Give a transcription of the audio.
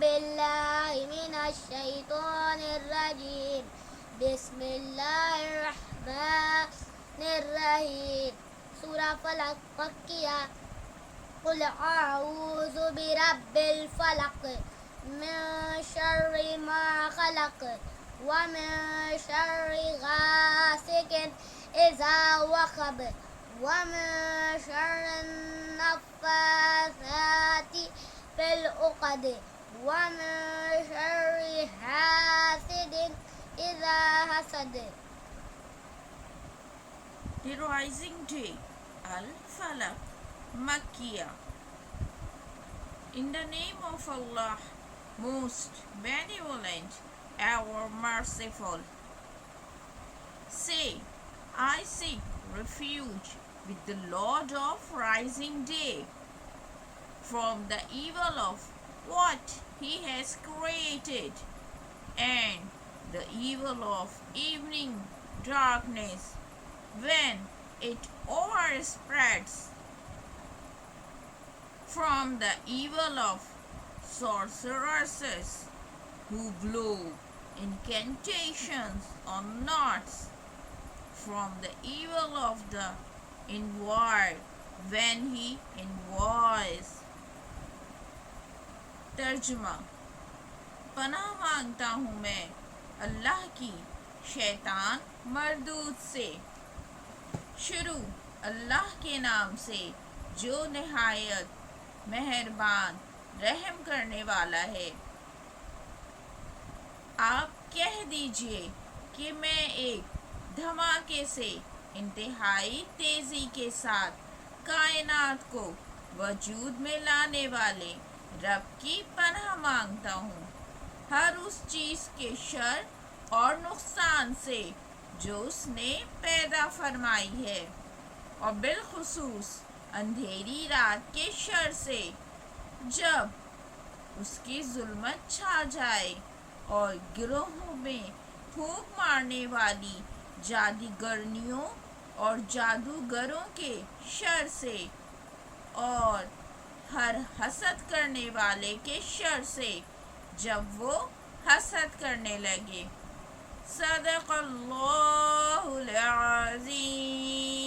बिल्लाहि मिनश्शैतानिर्रजीम बिस्मिल्लाहिर्रहमानिर्रहीम सूरा फलक मक्किया कुल आऊज़ु बिरब्बिल फलक मिन शर्रि मा खलक व मिन शर्रि गासिकिन इज़ा वक़ब व मिन शर्रि नफ़्फ़ासाति फिल उक़द व मिन शर्रि हासिदिन इज़ा हसद. The rising day, Al-Falaq, Makkiyah. In the name of Allah, most benevolent, ever merciful. Say, I seek refuge with the Lord of rising day from the evil of what He has created and the evil of evening darkness when it overspreads, from the evil of sorceresses who blow incantations on knots, from the evil of the inward when he invoices. तर्जुमा. पनाह मांगता हूँ मैं अल्लाह की शैतान मरदूद से. शुरू अल्लाह के नाम से जो निहायत मेहरबान रहम करने वाला है. आप कह दीजिए कि मैं एक धमाके से इंतहाई तेजी के साथ कायनात को वजूद में लाने वाले रब की पनाह मांगता हूँ हर उस चीज़ के शर और नुकसान से जो उसने पैदा फरमाई है, और बिलखुसूस अंधेरी रात के शर से जब उसकी जुल्मत छा जाए और गिरोहों में फूंक मारने वाली जादूगरनियों और जादूगरों के शर से और हर हसद करने वाले के शर से जब वो हसद करने लगे. सदक़ल्लाहुल अज़ीम.